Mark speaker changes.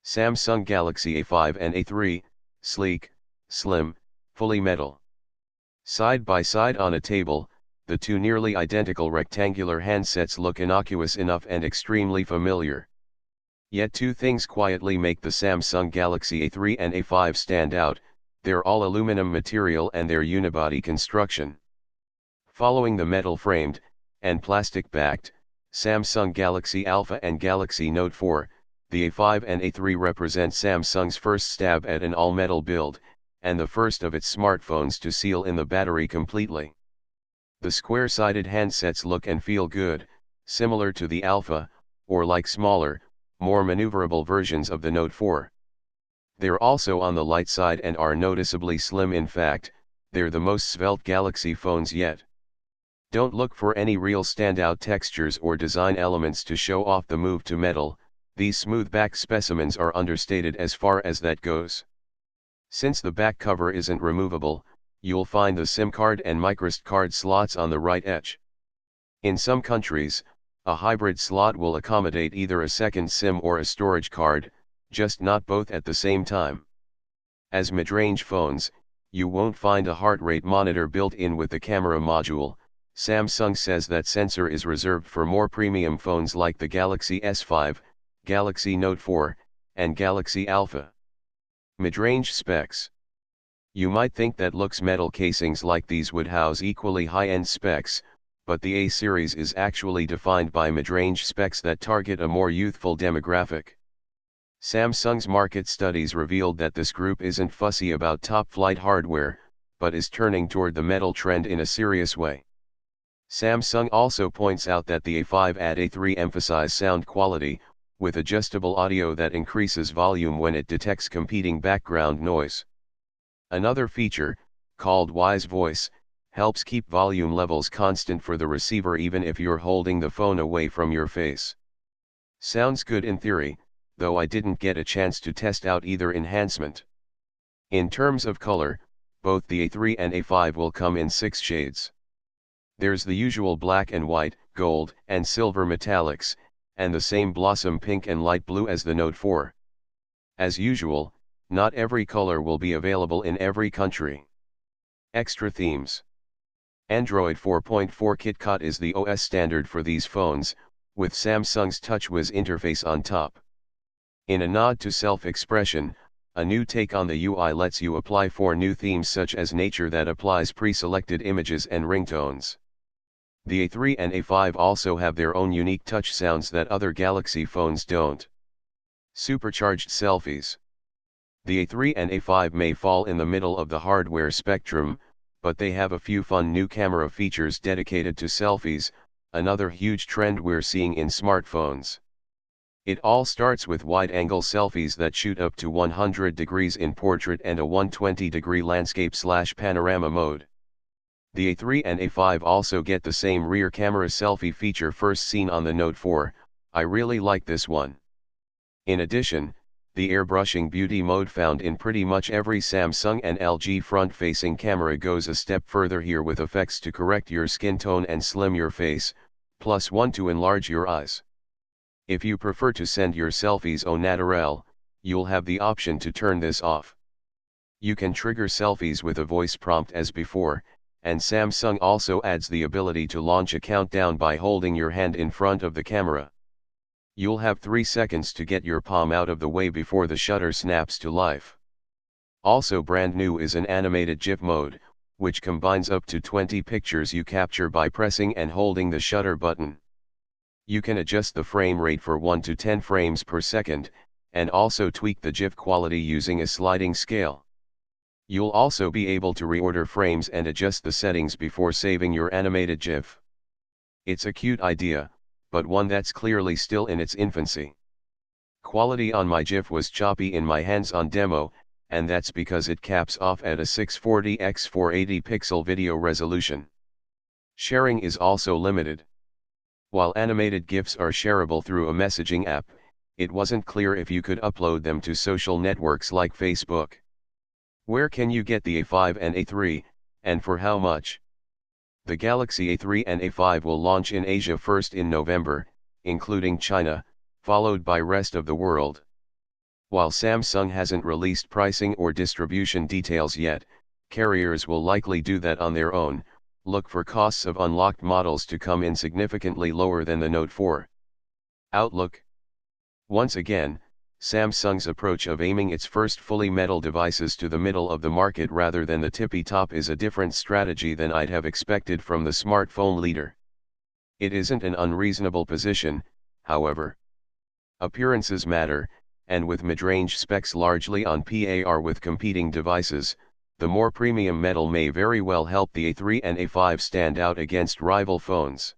Speaker 1: Samsung Galaxy A5 and A3, sleek, slim, fully metal. Side by side on a table, the two nearly identical rectangular handsets look innocuous enough and extremely familiar. Yet two things quietly make the Samsung Galaxy A3 and A5 stand out: their all aluminum material and their unibody construction. Following the metal-framed, and plastic-backed, Samsung Galaxy Alpha and Galaxy Note 4, the A5 and A3 represent Samsung's first stab at an all-metal build, and the first of its smartphones to seal in the battery completely. The square-sided handsets look and feel good, similar to the Alpha, or like smaller, more maneuverable versions of the Note 4. They're also on the light side and are noticeably slim. In fact, they're the most svelte Galaxy phones yet. Don't look for any real standout textures or design elements to show off the move to metal. These smooth-back specimens are understated as far as that goes. Since the back cover isn't removable, you'll find the SIM card and microSD card slots on the right edge. In some countries, a hybrid slot will accommodate either a second SIM or a storage card, just not both at the same time. As mid-range phones, you won't find a heart rate monitor built in with the camera module. Samsung says that sensor is reserved for more premium phones like the Galaxy S5, Galaxy Note 4, and Galaxy Alpha. Mid-range specs. You might think that looks metal casings like these would house equally high-end specs, but the A series is actually defined by mid-range specs that target a more youthful demographic. Samsung's market studies revealed that this group isn't fussy about top-flight hardware, but is turning toward the metal trend in a serious way. Samsung also points out that the A5 and A3 emphasize sound quality, with adjustable audio that increases volume when it detects competing background noise. Another feature, called Wise Voice, helps keep volume levels constant for the receiver even if you're holding the phone away from your face. Sounds good in theory, though I didn't get a chance to test out either enhancement. In terms of color, both the A3 and A5 will come in 6 shades. There's the usual black and white, gold, and silver metallics, and the same blossom pink and light blue as the Note 4. As usual, not every color will be available in every country. Extra themes. Android 4.4 KitKat is the OS standard for these phones, with Samsung's TouchWiz interface on top. In a nod to self-expression, a new take on the UI lets you apply 4 new themes such as nature that applies pre-selected images and ringtones. The A3 and A5 also have their own unique touch sounds that other Galaxy phones don't. Supercharged selfies. The A3 and A5 may fall in the middle of the hardware spectrum, but they have a few fun new camera features dedicated to selfies, another huge trend we're seeing in smartphones. It all starts with wide-angle selfies that shoot up to 100 degrees in portrait and a 120-degree landscape/panorama mode. The A3 and A5 also get the same rear camera selfie feature first seen on the Note 4. I really like this one. In addition, the airbrushing beauty mode found in pretty much every Samsung and LG front-facing camera goes a step further here with effects to correct your skin tone and slim your face, plus one to enlarge your eyes. If you prefer to send your selfies au naturel, you'll have the option to turn this off. You can trigger selfies with a voice prompt as before, and Samsung also adds the ability to launch a countdown by holding your hand in front of the camera. You'll have 3 seconds to get your palm out of the way before the shutter snaps to life. Also brand new is an animated GIF mode, which combines up to 20 pictures you capture by pressing and holding the shutter button. You can adjust the frame rate for 1 to 10 frames per second, and also tweak the GIF quality using a sliding scale. You'll also be able to reorder frames and adjust the settings before saving your animated GIF. It's a cute idea, but one that's clearly still in its infancy. Quality on my GIF was choppy in my hands-on demo, and that's because it caps off at a 640x 480 pixel video resolution. Sharing is also limited. While animated GIFs are shareable through a messaging app, it wasn't clear if you could upload them to social networks like Facebook. Where can you get the A5 and A3, and for how much? The Galaxy A3 and A5 will launch in Asia first in November, including China, followed by rest of the world. While Samsung hasn't released pricing or distribution details yet, carriers will likely do that on their own. Look for costs of unlocked models to come in significantly lower than the Note 4. Outlook. Once again, Samsung's approach of aiming its first fully metal devices to the middle of the market rather than the tippy top is a different strategy than I'd have expected from the smartphone leader. It isn't an unreasonable position, however. Appearances matter, and with mid-range specs largely on par with competing devices, the more premium metal may very well help the A3 and A5 stand out against rival phones.